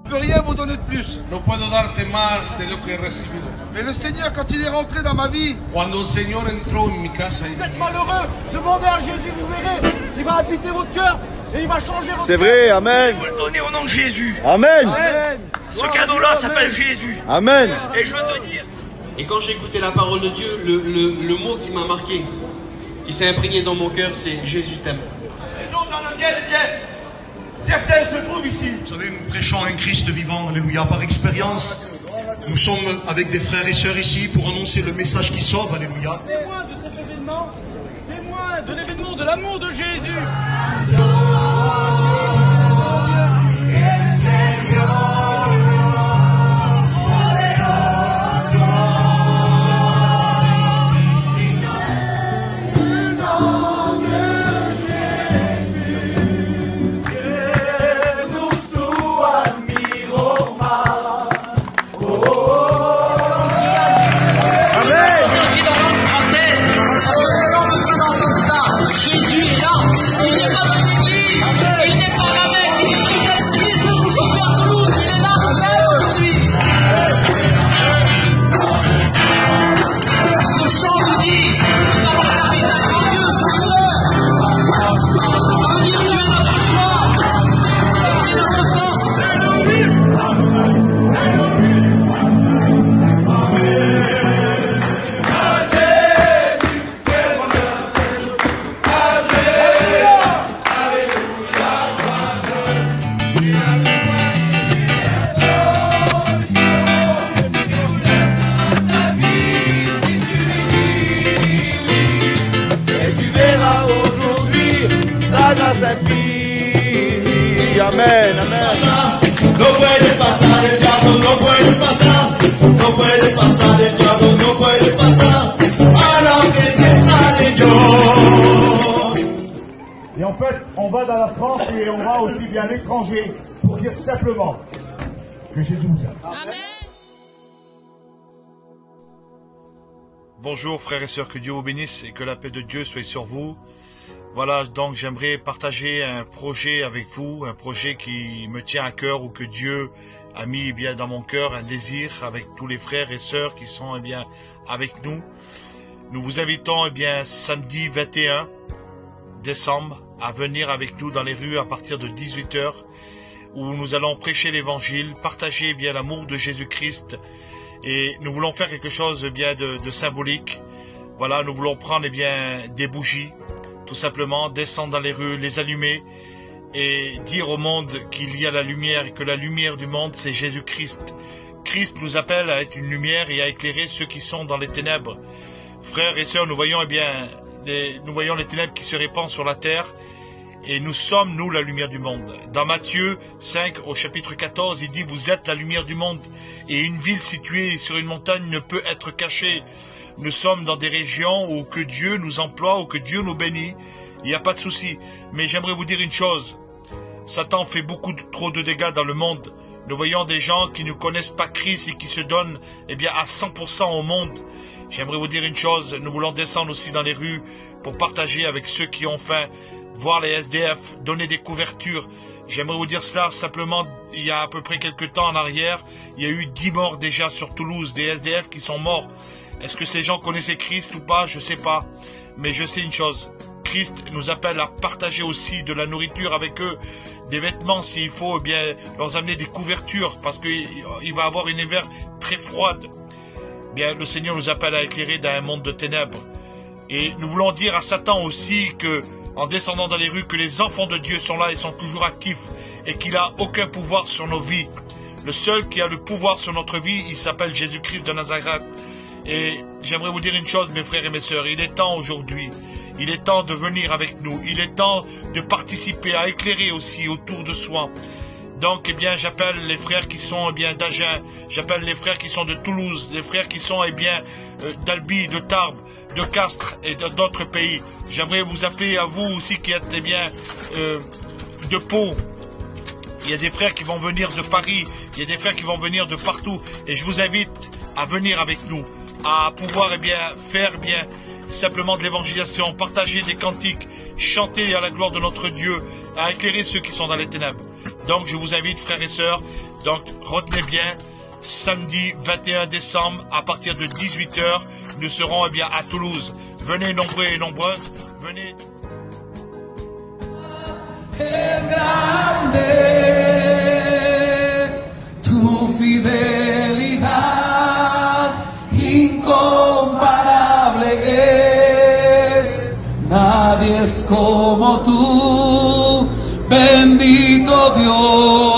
ne peut rien vous donner de plus. No puedo darte más de lo que he recibido. Mais le Seigneur, quand il est rentré dans ma vie, Cuando el Señor entró en mi casa, Vous êtes malheureux, demandez à Jésus, vous verrez. Il va habiter votre cœur et il va changer votre cœur. C'est vrai, amen. Vous le donnez au nom de Jésus. Amen. Amen. Ce cadeau-là s'appelle Jésus. Amen. Et je veux te dire, Et quand j'ai écouté la parole de Dieu, le mot qui m'a marqué, qui s'est imprégné dans mon cœur, c'est Jésus t'aime. maison dans laquelle, bien, certains se trouvent ici. Vous savez, nous prêchons un Christ vivant, alléluia, par expérience. Nous sommes avec des frères et sœurs ici pour annoncer le message qui sauve, alléluia. Témoin de cet événement, témoin de l'événement de l'amour de Jésus. Amen, amen. No puede pasar, el diablo no puede pasar. No puede pasar, el diablo no puede pasar. A la presencia de Dios. Et en fait, on va dans la France et on va aussi bien à l'étranger pour dire simplement que Jésus vous aime. Amen. Bonjour frères et sœurs, que Dieu vous bénisse et que la paix de Dieu soit sur vous. Voilà, donc j'aimerais partager un projet avec vous, un projet qui me tient à cœur ou que Dieu a mis bien dans mon cœur, un désir avec tous les frères et sœurs qui sont bien avec nous. Nous vous invitons bien samedi 21 décembre à venir avec nous dans les rues à partir de 18 h où nous allons prêcher l'évangile, partager bien l'amour de Jésus-Christ et nous voulons faire quelque chose bien de symbolique. Voilà, nous voulons prendre bien des bougies, tout simplement descendre dans les rues, les allumer et dire au monde qu'il y a la lumière et que la lumière du monde c'est Jésus-Christ. Christ nous appelle à être une lumière et à éclairer ceux qui sont dans les ténèbres. Frères et sœurs, nous voyons les ténèbres qui se répandent sur la terre et nous sommes, nous, la lumière du monde. Dans Matthieu 5, au chapitre 14, il dit « Vous êtes la lumière du monde et une ville située sur une montagne ne peut être cachée. » Nous sommes dans des régions où que Dieu nous emploie, où que Dieu nous bénit. Il n'y a pas de souci. Mais j'aimerais vous dire une chose. Satan fait trop de dégâts dans le monde. Nous voyons des gens qui ne connaissent pas Christ et qui se donnent à 100% au monde. J'aimerais vous dire une chose. Nous voulons descendre aussi dans les rues pour partager avec ceux qui ont faim, voir les SDF, donner des couvertures. J'aimerais vous dire cela simplement. Il y a à peu près quelques temps en arrière, il y a eu 10 morts déjà sur Toulouse, des SDF qui sont morts. Est-ce que ces gens connaissaient Christ ou pas? Je ne sais pas. Mais je sais une chose. Christ nous appelle à partager aussi de la nourriture avec eux, des vêtements s'il faut, leur amener des couvertures parce qu'il va avoir une hiver très froide. Le Seigneur nous appelle à éclairer dans un monde de ténèbres. Et nous voulons dire à Satan aussi que, en descendant dans les rues, que les enfants de Dieu sont là et sont toujours actifs et qu'il n'a aucun pouvoir sur nos vies. Le seul qui a le pouvoir sur notre vie, il s'appelle Jésus-Christ de Nazareth. Et j'aimerais vous dire une chose, mes frères et mes sœurs, il est temps aujourd'hui, il est temps de venir avec nous, il est temps de participer, à éclairer aussi autour de soi. Donc, j'appelle les frères qui sont d'Agen, j'appelle les frères qui sont de Toulouse, les frères qui sont d'Albi, de Tarbes, de Castres et d'autres pays. J'aimerais vous appeler à vous aussi qui êtes de Pau. Il y a des frères qui vont venir de Paris, il y a des frères qui vont venir de partout. Et je vous invite à venir avec nous, à pouvoir faire simplement de l'évangélisation, partager des cantiques, chanter à la gloire de notre Dieu, à éclairer ceux qui sont dans les ténèbres. Donc je vous invite, frères et sœurs, Donc, retenez bien, samedi 21 décembre, à partir de 18 h, nous serons eh bien, à Toulouse. Venez nombreux et nombreuses, venez. Tu fidelidad incomparable es, nadie es como tú, bendito Dios.